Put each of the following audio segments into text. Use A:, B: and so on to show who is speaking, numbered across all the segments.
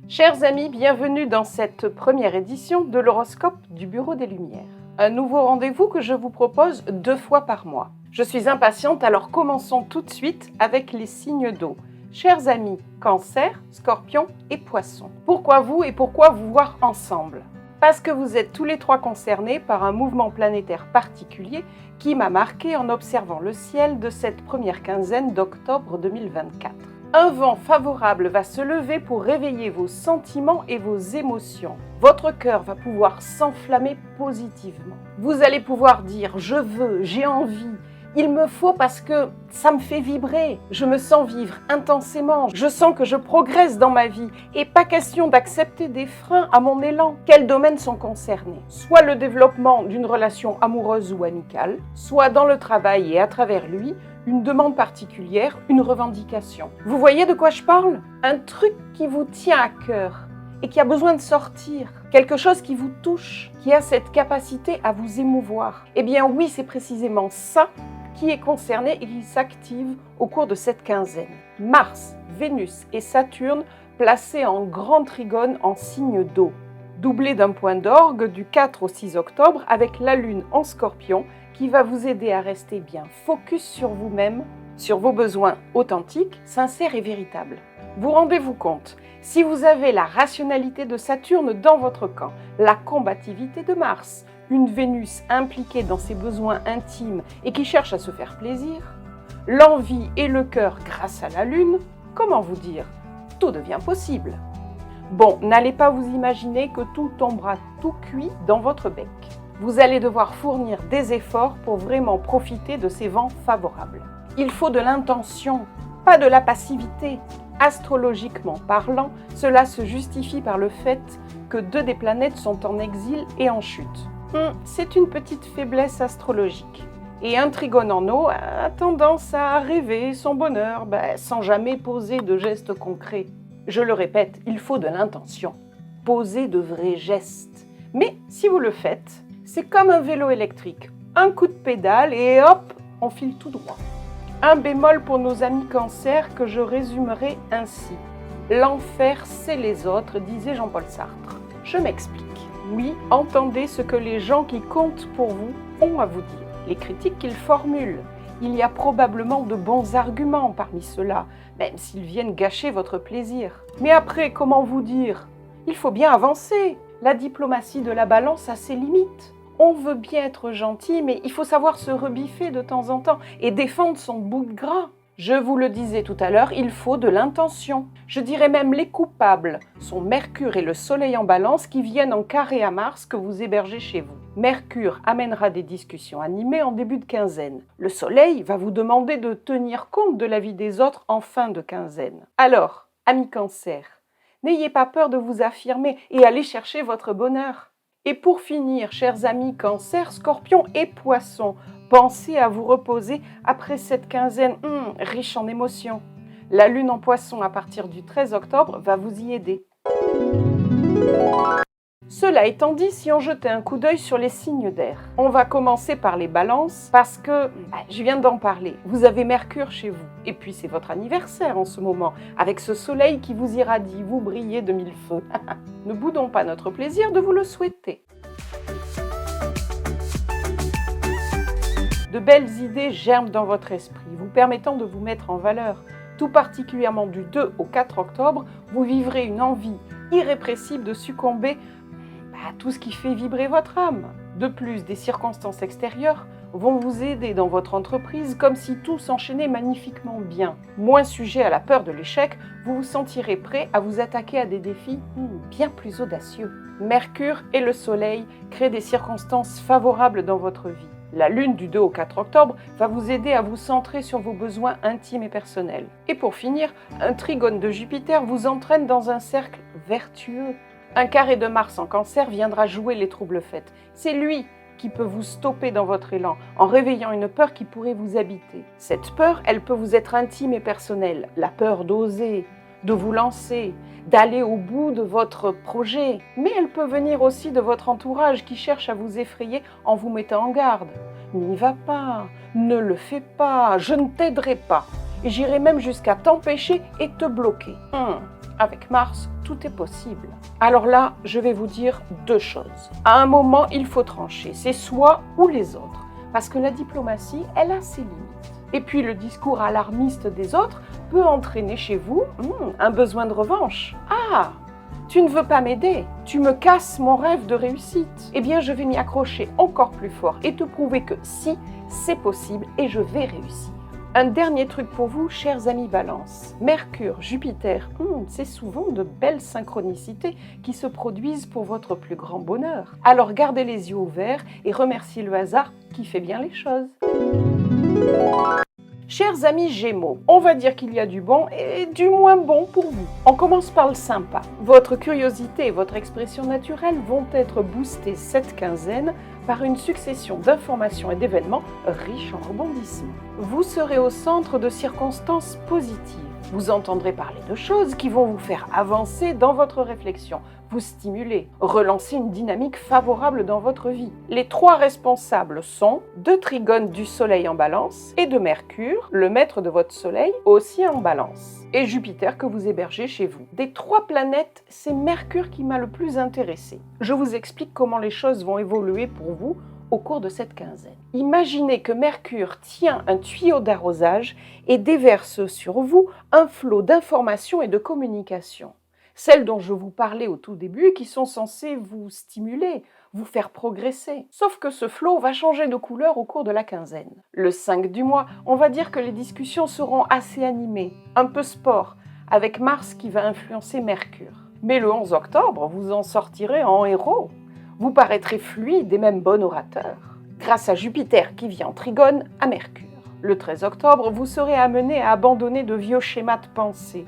A: Chers amis, bienvenue dans cette première édition de l'horoscope du Bureau des Lumières. Un nouveau rendez-vous que je vous propose 2 fois par mois. Je suis impatiente, alors commençons tout de suite avec les signes d'eau. Chers amis, Cancer, Scorpion et Poisson. Pourquoi vous et pourquoi vous voir ensemble ? Parce que vous êtes tous les 3 concernés par un mouvement planétaire particulier qui m'a marqué en observant le ciel de cette première quinzaine d'octobre 2024. Un vent favorable va se lever pour réveiller vos sentiments et vos émotions. Votre cœur va pouvoir s'enflammer positivement. Vous allez pouvoir dire « je veux, j'ai envie ». Il me faut parce que ça me fait vibrer, je me sens vivre intensément, je sens que je progresse dans ma vie et pas question d'accepter des freins à mon élan. Quels domaines sont concernés ? Soit le développement d'une relation amoureuse ou amicale, soit dans le travail et à travers lui, une demande particulière, une revendication. Vous voyez de quoi je parle ? Un truc qui vous tient à cœur et qui a besoin de sortir. Quelque chose qui vous touche, qui a cette capacité à vous émouvoir. Eh bien oui, c'est précisément ça qui est concerné et qui s'active au cours de cette quinzaine. Mars, Vénus et Saturne placés en grand trigone en signe d'eau, doublé d'un point d'orgue du 4 au 6 octobre avec la Lune en Scorpion qui va vous aider à rester bien focus sur vous-même, sur vos besoins authentiques, sincères et véritables. Vous rendez-vous compte, si vous avez la rationalité de Saturne dans votre camp, la combativité de Mars, une Vénus impliquée dans ses besoins intimes et qui cherche à se faire plaisir, l'envie et le cœur grâce à la Lune, comment vous dire, tout devient possible. Bon, n'allez pas vous imaginer que tout tombera tout cuit dans votre bec. Vous allez devoir fournir des efforts pour vraiment profiter de ces vents favorables. Il faut de l'intention, pas de la passivité. Astrologiquement parlant, cela se justifie par le fait que 2 des planètes sont en exil et en chute. C'est une petite faiblesse astrologique. Et un trigone en eau a tendance à rêver son bonheur sans jamais poser de gestes concrets. Je le répète, il faut de l'intention. Poser de vrais gestes. Mais si vous le faites, c'est comme un vélo électrique. Un coup de pédale et hop, on file tout droit. Un bémol pour nos amis Cancer que je résumerai ainsi. L'enfer, c'est les autres, disait Jean-Paul Sartre. Je m'explique. Oui, entendez ce que les gens qui comptent pour vous ont à vous dire. Les critiques qu'ils formulent. Il y a probablement de bons arguments parmi ceux-là, même s'ils viennent gâcher votre plaisir. Mais après, comment vous dire ? Il faut bien avancer. La diplomatie de la balance a ses limites. On veut bien être gentil, mais il faut savoir se rebiffer de temps en temps et défendre son bout de gras. Je vous le disais tout à l'heure, il faut de l'intention. Je dirais même les coupables sont Mercure et le Soleil en Balance qui viennent en carré à Mars que vous hébergez chez vous. Mercure amènera des discussions animées en début de quinzaine. Le Soleil va vous demander de tenir compte de la vie des autres en fin de quinzaine. Alors, amis Cancer, n'ayez pas peur de vous affirmer et allez chercher votre bonheur. Et pour finir, chers amis Cancer, Scorpion et Poisson, pensez à vous reposer après cette quinzaine riche en émotions. La Lune en Poisson à partir du 13 octobre va vous y aider. Cela étant dit, si on jetait un coup d'œil sur les signes d'air, on va commencer par les balances parce que, je viens d'en parler, vous avez Mercure chez vous. Et puis c'est votre anniversaire en ce moment, avec ce soleil qui vous irradie, vous brillez de 1000 feux. Ne boudons pas notre plaisir de vous le souhaiter. De belles idées germent dans votre esprit, vous permettant de vous mettre en valeur. Tout particulièrement du 2 au 4 octobre, vous vivrez une envie irrépressible de succomber à tout ce qui fait vibrer votre âme. De plus, des circonstances extérieures vont vous aider dans votre entreprise comme si tout s'enchaînait magnifiquement bien. Moins sujet à la peur de l'échec, vous vous sentirez prêt à vous attaquer à des défis bien plus audacieux. Mercure et le Soleil créent des circonstances favorables dans votre vie. La Lune du 2 au 4 octobre va vous aider à vous centrer sur vos besoins intimes et personnels. Et pour finir, un trigone de Jupiter vous entraîne dans un cercle vertueux. Un carré de Mars en Cancer viendra jouer les troubles faits. C'est lui qui peut vous stopper dans votre élan en réveillant une peur qui pourrait vous habiter. Cette peur, elle peut vous être intime et personnelle. La peur d'oser, de vous lancer, d'aller au bout de votre projet. Mais elle peut venir aussi de votre entourage qui cherche à vous effrayer en vous mettant en garde. N'y va pas, ne le fais pas, je ne t'aiderai pas. Et j'irai même jusqu'à t'empêcher et te bloquer. Avec Mars, tout est possible. Alors là, je vais vous dire deux choses. À un moment, il faut trancher, c'est soi ou les autres. Parce que la diplomatie, elle a ses limites. Et puis le discours alarmiste des autres peut entraîner chez vous un besoin de revanche. Ah, tu ne veux pas m'aider, tu me casses mon rêve de réussite. Eh bien, je vais m'y accrocher encore plus fort et te prouver que si, c'est possible et je vais réussir. Un dernier truc pour vous, chers amis Balance. Mercure, Jupiter, c'est souvent de belles synchronicités qui se produisent pour votre plus grand bonheur. Alors gardez les yeux ouverts et remerciez le hasard qui fait bien les choses. Chers amis Gémeaux, on va dire qu'il y a du bon et du moins bon pour vous. On commence par le sympa. Votre curiosité et votre expression naturelle vont être boostées cette quinzaine par une succession d'informations et d'événements riches en rebondissements. Vous serez au centre de circonstances positives. Vous entendrez parler de choses qui vont vous faire avancer dans votre réflexion, vous stimuler, relancer une dynamique favorable dans votre vie. Les trois responsables sont deux trigones du Soleil en Balance et de Mercure, le maître de votre Soleil, aussi en Balance, et Jupiter que vous hébergez chez vous. Des trois planètes, c'est Mercure qui m'a le plus intéressé. Je vous explique comment les choses vont évoluer pour vous au cours de cette quinzaine. Imaginez que Mercure tient un tuyau d'arrosage et déverse sur vous un flot d'informations et de communication. Celles dont je vous parlais au tout début qui sont censées vous stimuler, vous faire progresser. Sauf que ce flot va changer de couleur au cours de la quinzaine. Le 5 du mois, on va dire que les discussions seront assez animées, un peu sport, avec Mars qui va influencer Mercure. Mais le 11 octobre, vous en sortirez en héros. Vous paraîtrez fluide et même bon orateur, grâce à Jupiter qui vient en trigone à Mercure. Le 13 octobre, vous serez amené à abandonner de vieux schémas de pensée.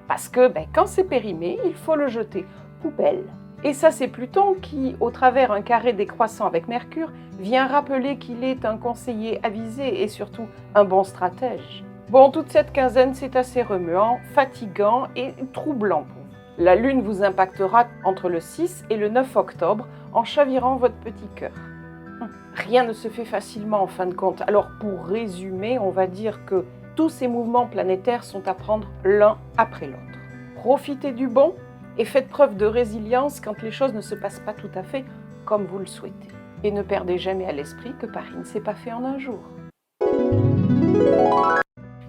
A: Parce que quand c'est périmé, il faut le jeter. Poubelle. Et ça, c'est Pluton qui, au travers un carré décroissant avec Mercure, vient rappeler qu'il est un conseiller avisé et surtout un bon stratège. Bon, toute cette quinzaine, c'est assez remuant, fatigant et troublant pour vous. La Lune vous impactera entre le 6 et le 9 octobre en chavirant votre petit cœur. Rien ne se fait facilement en fin de compte. Alors pour résumer, on va dire que tous ces mouvements planétaires sont à prendre l'un après l'autre. Profitez du bon et faites preuve de résilience quand les choses ne se passent pas tout à fait comme vous le souhaitez. Et ne perdez jamais à l'esprit que Paris ne s'est pas fait en un jour.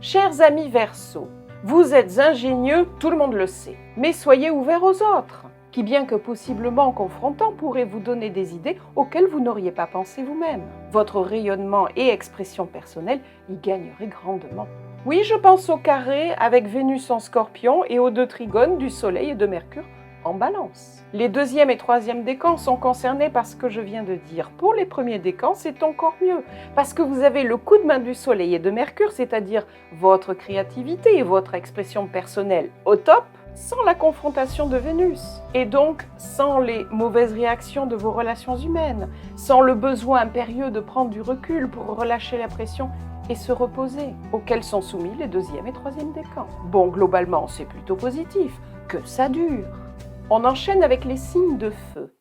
A: Chers amis Verseaux, vous êtes ingénieux, tout le monde le sait, mais soyez ouverts aux autres, qui bien que possiblement confrontants pourraient vous donner des idées auxquelles vous n'auriez pas pensé vous-même. Votre rayonnement et expression personnelle y gagneraient grandement. Oui, je pense au carré avec Vénus en Scorpion et aux deux trigones du Soleil et de Mercure en Balance. Les deuxième et troisième décans sont concernés par ce que je viens de dire. Pour les premiers décans, c'est encore mieux, parce que vous avez le coup de main du Soleil et de Mercure, c'est-à-dire votre créativité et votre expression personnelle au top, sans la confrontation de Vénus, et donc sans les mauvaises réactions de vos relations humaines, sans le besoin impérieux de prendre du recul pour relâcher la pression et se reposer, auxquels sont soumis les deuxième et troisième décans. Bon, globalement, c'est plutôt positif, que ça dure. On enchaîne avec les signes de feu.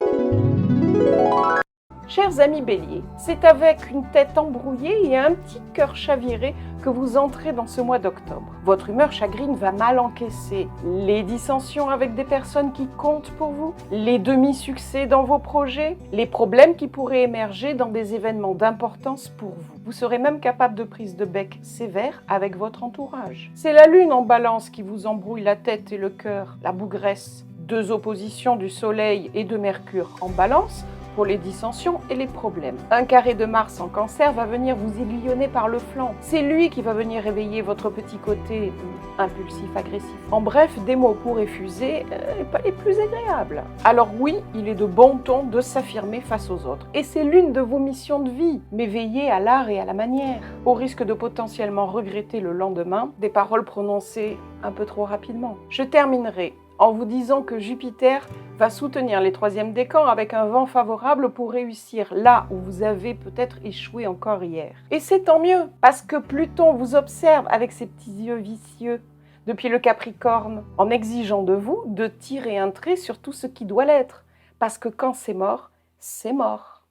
A: Chers amis Bélier, c'est avec une tête embrouillée et un petit cœur chaviré que vous entrez dans ce mois d'octobre. Votre humeur chagrine va mal encaisser les dissensions avec des personnes qui comptent pour vous, les demi-succès dans vos projets, les problèmes qui pourraient émerger dans des événements d'importance pour vous. Vous serez même capable de prise de bec sévère avec votre entourage. C'est la Lune en Balance qui vous embrouille la tête et le cœur, la bougresse. Deux oppositions du Soleil et de Mercure en Balance pour les dissensions et les problèmes. Un carré de Mars en Cancer va venir vous aiguillonner par le flanc. C'est lui qui va venir réveiller votre petit côté impulsif, agressif. En bref, des mots pour effuser, pas les plus agréables. Alors oui, il est de bon ton de s'affirmer face aux autres. Et c'est l'une de vos missions de vie. Mais veillez à l'art et à la manière, au risque de potentiellement regretter le lendemain des paroles prononcées un peu trop rapidement. Je terminerai en vous disant que Jupiter va soutenir les troisièmes décans avec un vent favorable pour réussir là où vous avez peut-être échoué encore hier. Et c'est tant mieux, parce que Pluton vous observe avec ses petits yeux vicieux depuis le Capricorne, en exigeant de vous de tirer un trait sur tout ce qui doit l'être, parce que quand c'est mort, c'est mort.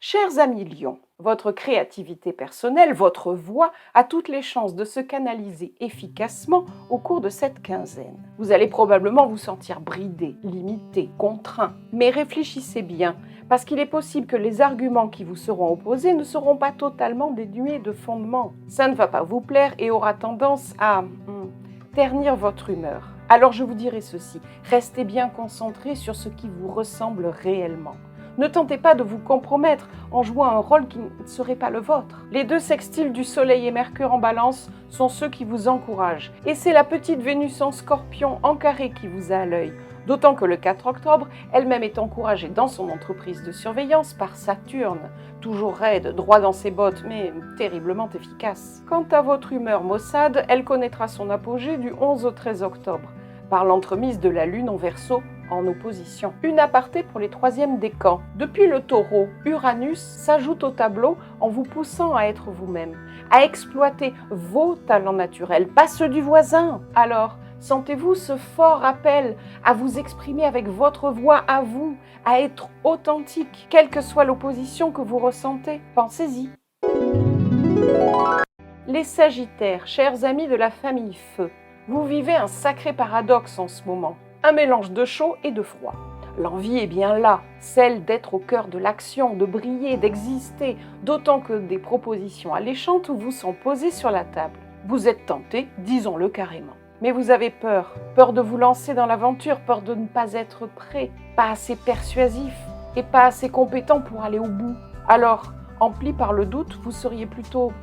A: Chers amis Lion, votre créativité personnelle, votre voix a toutes les chances de se canaliser efficacement au cours de cette quinzaine. Vous allez probablement vous sentir bridé, limité, contraint, mais réfléchissez bien, parce qu'il est possible que les arguments qui vous seront opposés ne seront pas totalement dénués de fondement. Ça ne va pas vous plaire et aura tendance à ternir votre humeur. Alors je vous dirai ceci, restez bien concentré sur ce qui vous ressemble réellement. Ne tentez pas de vous compromettre en jouant un rôle qui ne serait pas le vôtre. Les 2 sextiles du Soleil et Mercure en Balance sont ceux qui vous encouragent. Et c'est la petite Vénus en Scorpion en carré qui vous a à l'œil. D'autant que le 4 octobre, elle-même est encouragée dans son entreprise de surveillance par Saturne, toujours raide, droit dans ses bottes, mais terriblement efficace. Quant à votre humeur maussade, elle connaîtra son apogée du 11 au 13 octobre, par l'entremise de la Lune en Verseau en opposition. Une aparté pour les 3e décans. Depuis le Taureau, Uranus s'ajoute au tableau en vous poussant à être vous-même, à exploiter vos talents naturels, pas ceux du voisin. Alors, sentez-vous ce fort appel à vous exprimer avec votre voix à vous, à être authentique, quelle que soit l'opposition que vous ressentez. Pensez-y. Les Sagittaires, chers amis de la famille Feu, vous vivez un sacré paradoxe en ce moment. Un mélange de chaud et de froid. L'envie est bien là, celle d'être au cœur de l'action, de briller, d'exister, d'autant que des propositions alléchantes vous sont posées sur la table. Vous êtes tenté, disons-le carrément. Mais vous avez peur, peur de vous lancer dans l'aventure, peur de ne pas être prêt, pas assez persuasif et pas assez compétent pour aller au bout. Alors, empli par le doute, vous seriez plutôt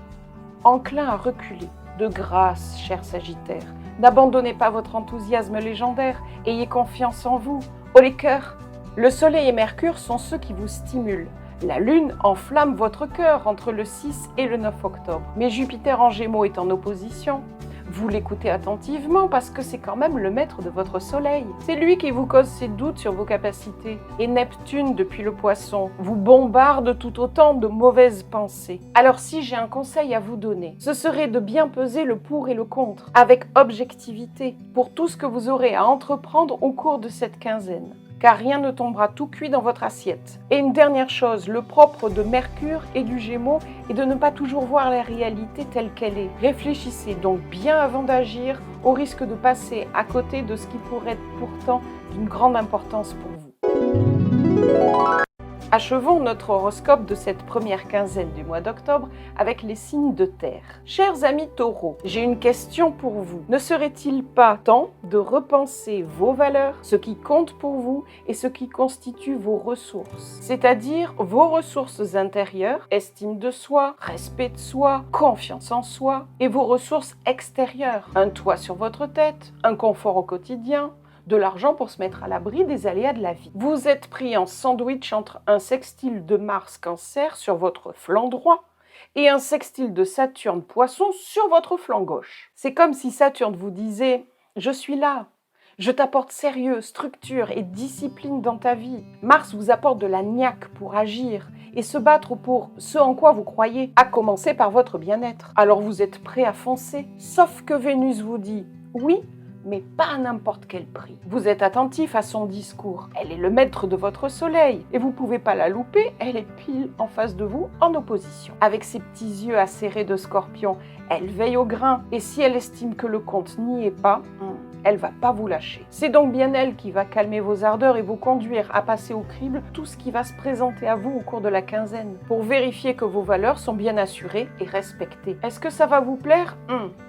A: enclin à reculer. De grâce, cher Sagittaire, n'abandonnez pas votre enthousiasme légendaire, ayez confiance en vous. Oh les cœurs, le Soleil et Mercure sont ceux qui vous stimulent. La Lune enflamme votre cœur entre le 6 et le 9 octobre. Mais Jupiter en Gémeaux est en opposition. Vous l'écoutez attentivement parce que c'est quand même le maître de votre Soleil. C'est lui qui vous cause ses doutes sur vos capacités. Et Neptune, depuis le Poisson, vous bombarde tout autant de mauvaises pensées. Alors si j'ai un conseil à vous donner, ce serait de bien peser le pour et le contre, avec objectivité, pour tout ce que vous aurez à entreprendre au cours de cette quinzaine. Car rien ne tombera tout cuit dans votre assiette. Et une dernière chose, le propre de Mercure et du Gémeaux est de ne pas toujours voir la réalité telle qu'elle est. Réfléchissez donc bien avant d'agir, au risque de passer à côté de ce qui pourrait être pourtant d'une grande importance pour vous. Achevons notre horoscope de cette première quinzaine du mois d'octobre avec les signes de terre. Chers amis taureaux, j'ai une question pour vous. Ne serait-il pas temps de repenser vos valeurs, ce qui compte pour vous et ce qui constitue vos ressources, c'est-à-dire vos ressources intérieures, estime de soi, respect de soi, confiance en soi, et vos ressources extérieures, un toit sur votre tête, un confort au quotidien, de l'argent pour se mettre à l'abri des aléas de la vie. Vous êtes pris en sandwich entre un sextile de Mars Cancer sur votre flanc droit et un sextile de Saturne Poisson sur votre flanc gauche. C'est comme si Saturne vous disait « Je suis là, je t'apporte sérieux, structure et discipline dans ta vie. » Mars vous apporte de la niaque pour agir et se battre pour ce en quoi vous croyez, à commencer par votre bien-être. Alors vous êtes prêt à foncer, sauf que Vénus vous dit « Oui, mais pas à n'importe quel prix. » Vous êtes attentif à son discours. Elle est le maître de votre soleil et vous ne pouvez pas la louper, elle est pile en face de vous en opposition. Avec ses petits yeux acérés de scorpion, elle veille au grain et si elle estime que le compte n'y est pas, elle va pas vous lâcher. C'est donc bien elle qui va calmer vos ardeurs et vous conduire à passer au crible tout ce qui va se présenter à vous au cours de la quinzaine pour vérifier que vos valeurs sont bien assurées et respectées. Est-ce que ça va vous plaire?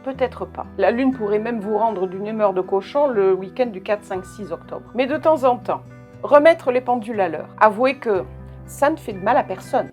A: Peut-être pas. La Lune pourrait même vous rendre d'une humeur de cochon le week-end du 4, 5, 6 octobre. Mais de temps en temps, remettre les pendules à l'heure. Avouez que ça ne fait de mal à personne.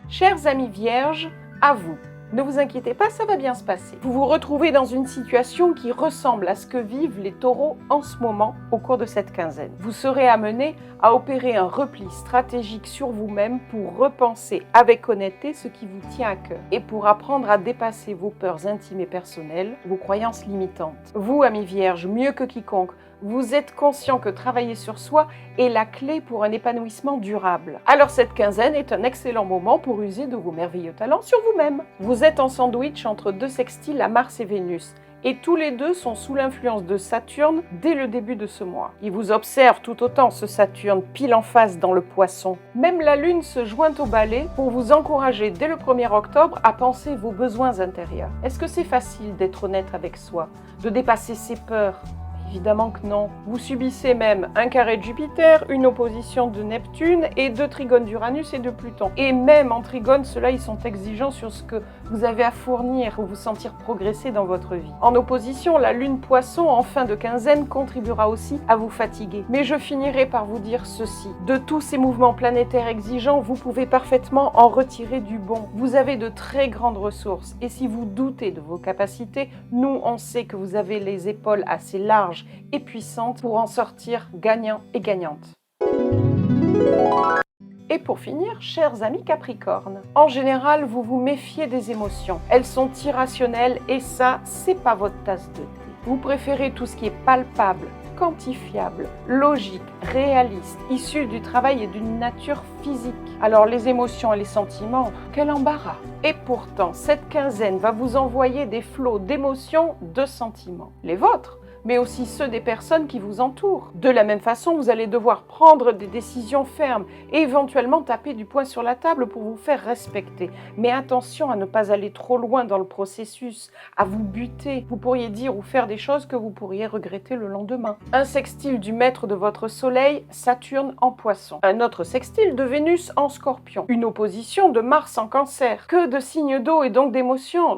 A: Chers amis vierges, à vous. Ne vous inquiétez pas, ça va bien se passer. Vous vous retrouvez dans une situation qui ressemble à ce que vivent les taureaux en ce moment au cours de cette quinzaine. Vous serez amené à opérer un repli stratégique sur vous-même pour repenser avec honnêteté ce qui vous tient à cœur et pour apprendre à dépasser vos peurs intimes et personnelles, vos croyances limitantes. Vous, amis vierges, mieux que quiconque, vous êtes conscient que travailler sur soi est la clé pour un épanouissement durable. Alors cette quinzaine est un excellent moment pour user de vos merveilleux talents sur vous-même. Vous êtes en sandwich entre 2 sextiles à Mars et Vénus. et tous les deux sont sous l'influence de Saturne dès le début de ce mois. Ils vous observent tout autant, ce Saturne pile en face dans le Poisson. Même la Lune se joint au balai pour vous encourager dès le 1er octobre à penser vos besoins intérieurs. Est-ce que c'est facile d'être honnête avec soi, de dépasser ses peurs ? Évidemment que non. Vous subissez même un carré de Jupiter, une opposition de Neptune et 2 trigones d'Uranus et de Pluton. Et même en trigone, ceux-là, ils sont exigeants sur ce que vous avez à fournir pour vous sentir progresser dans votre vie. En opposition, la Lune Poisson, en fin de quinzaine, contribuera aussi à vous fatiguer. Mais je finirai par vous dire ceci. De tous ces mouvements planétaires exigeants, vous pouvez parfaitement en retirer du bon. Vous avez de très grandes ressources. Et si vous doutez de vos capacités, nous, on sait que vous avez les épaules assez larges et puissante pour en sortir gagnant et gagnante. Et pour finir, chers amis Capricorne, en général, vous vous méfiez des émotions. Elles sont irrationnelles et ça, c'est pas votre tasse de thé. Vous préférez tout ce qui est palpable, quantifiable, logique, réaliste, issu du travail et d'une nature physique. Alors les émotions et les sentiments, quel embarras! Et pourtant, cette quinzaine va vous envoyer des flots d'émotions, de sentiments. Les vôtres, mais aussi ceux des personnes qui vous entourent. De la même façon, vous allez devoir prendre des décisions fermes et éventuellement taper du poing sur la table pour vous faire respecter. Mais attention à ne pas aller trop loin dans le processus, à vous buter. Vous pourriez dire ou faire des choses que vous pourriez regretter le lendemain. Un sextile du maître de votre soleil, Saturne en Poisson. Un autre sextile de Vénus en Scorpion. Une opposition de Mars en Cancer. Que de signes d'eau et donc d'émotions.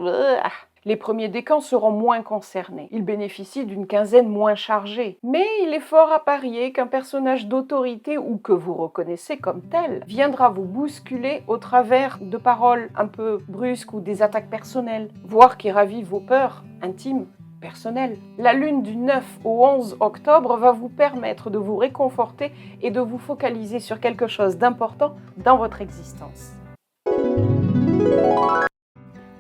A: Les premiers décans seront moins concernés. Ils bénéficient d'une quinzaine moins chargée. Mais il est fort à parier qu'un personnage d'autorité ou que vous reconnaissez comme tel viendra vous bousculer au travers de paroles un peu brusques ou des attaques personnelles, voire qui ravivent vos peurs intimes. Personnel. La lune du 9 au 11 octobre va vous permettre de vous réconforter et de vous focaliser sur quelque chose d'important dans votre existence.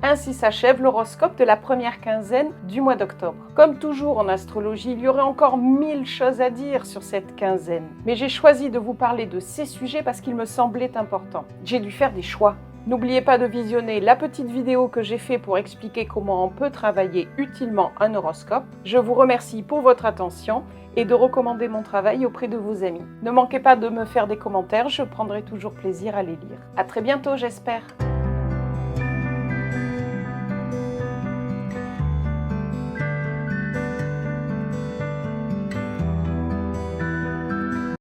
A: Ainsi s'achève l'horoscope de la première quinzaine du mois d'octobre. Comme toujours en astrologie, il y aurait encore 1000 choses à dire sur cette quinzaine. Mais j'ai choisi de vous parler de ces sujets parce qu'ils me semblaient importants. J'ai dû faire des choix. N'oubliez pas de visionner la petite vidéo que j'ai faite pour expliquer comment on peut travailler utilement un horoscope. Je vous remercie pour votre attention et de recommander mon travail auprès de vos amis. Ne manquez pas de me faire des commentaires, je prendrai toujours plaisir à les lire. À très bientôt, j'espère.